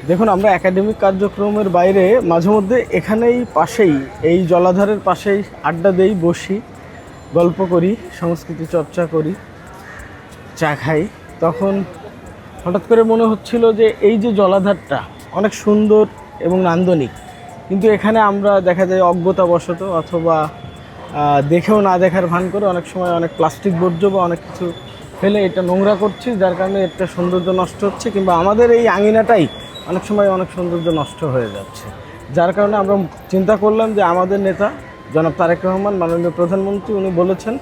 দেখুন, আমরা একাডেমিক কার্যক্রমের বাইরে মাঝে মধ্যে এখানেই পাশেই এই জলাধারের পাশেই আড্ডা দেই, বসি, গল্প করি, সংস্কৃতি চর্চা করি, চা খাই। তখন হঠাৎ করে মনে হচ্ছিল যে এই যে জলাধারটা অনেক সুন্দর এবং নান্দনিক, কিন্তু এখানে আমরা দেখা যায় অজ্ঞতাবশত অথবা দেখেও না দেখার ভান করে অনেক সময় অনেক প্লাস্টিক বর্জ্য বা অনেক কিছু ফেলে এটা নোংরা করছি, যার কারণে একটা সৌন্দর্য নষ্ট হচ্ছে, কিংবা আমাদের এই আঙিনাটাই অনেক সময় অনেক সৌন্দর্য নষ্ট হয়ে যাচ্ছে। যার কারণে আমরা চিন্তা করলাম যে আমাদের নেতা জনাব তারেক রহমান, মাননীয় প্রধানমন্ত্রী, উনি বলেছেন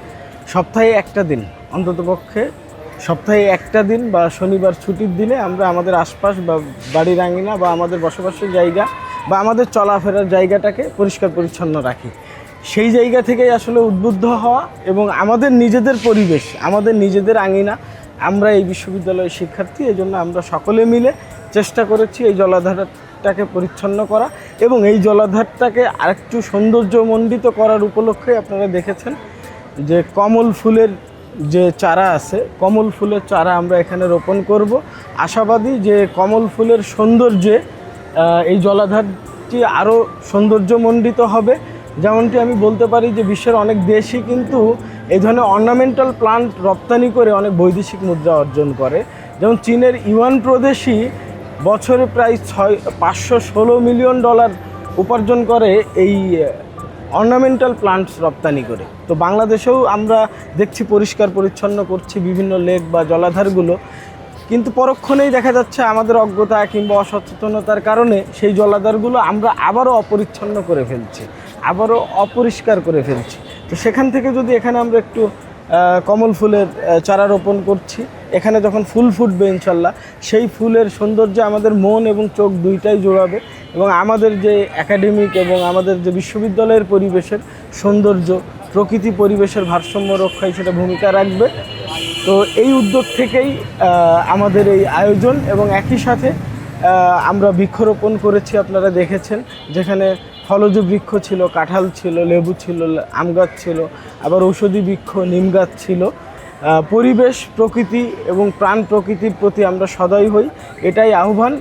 সপ্তাহে একটা দিন, অন্ততপক্ষে সপ্তাহে একটা দিন বা শনিবার ছুটির দিনে আমরা আমাদের আশপাশ বা বাড়ির আঙিনা বা আমাদের বসবাসের জায়গা বা আমাদের চলাফেরার জায়গাটাকে পরিষ্কার পরিচ্ছন্ন রাখি। সেই জায়গা থেকেই আসলে উদ্বুদ্ধ হওয়া এবং আমাদের নিজেদের পরিবেশ, আমাদের নিজেদের আঙিনা, আমরা এই বিশ্ববিদ্যালয়ের শিক্ষার্থী, এই জন্য আমরা সকলে মিলে চেষ্টা করেছি এই জলাধারটাকে পরিচ্ছন্ন করা এবং এই জলাধারটাকে আরেকটু সৌন্দর্যমণ্ডিত করার উপলক্ষে আপনারা দেখেছেন যে কমল ফুলের যে চারা আছে, কমল ফুলের চারা আমরা এখানে রোপণ করব। আশাবাদী যে কমল ফুলের সৌন্দর্যে এই জলাধারটি আরও সৌন্দর্যমণ্ডিত হবে। যেমনটি আমি বলতে পারি যে বিশ্বের অনেক দেশই কিন্তু এই ধরনের অর্নামেন্টাল প্লান্ট রপ্তানি করে অনেক বৈদেশিক মুদ্রা অর্জন করে। যেমন চীনের ইউয়ান প্রদেশই বছরে প্রায় $516 মিলিয়ন উপার্জন করে এই অর্নামেন্টাল প্লান্টস রপ্তানি করে। তো বাংলাদেশেও আমরা দেখছি পরিষ্কার পরিচ্ছন্ন করছি বিভিন্ন লেক বা জলাধারগুলো, কিন্তু পরক্ষণেই দেখা যাচ্ছে আমাদের অজ্ঞতা কিংবা অসচেতনতার কারণে সেই জলাধারগুলো আমরা আবারও অপরিচ্ছন্ন করে ফেলছি, আবারও অপরিষ্কার করে ফেলছি। তো সেখান থেকে যদি এখানে আমরা একটু কমল ফুলের চারা রোপণ করছি, এখানে যখন ফুল ফুটবে ইনশাল্লাহ, সেই ফুলের সৌন্দর্যে আমাদের মন এবং চোখ দুইটাই জোড়াবে এবং আমাদের যে একাডেমিক এবং আমাদের যে বিশ্ববিদ্যালয়ের পরিবেশের সৌন্দর্য, প্রকৃতি পরিবেশের ভারসাম্য রক্ষায় সেটা ভূমিকা রাখবে। তো এই উদ্যোগ থেকেই আমাদের এই আয়োজন এবং একই সাথে আমরা বৃক্ষরোপণ করেছি, আপনারা দেখেছেন, যেখানে ফলজ বৃক্ষ ছিল, কাঁঠাল ছিল, লেবু ছিল, আম গাছ ছিল, আবার ঔষধি বৃক্ষ, নিম গাছ ছিল। পরিবেশ, প্রকৃতি এবং প্রাণ প্রকৃতির প্রতি আমরা সদয় হই, এটাই আহ্বান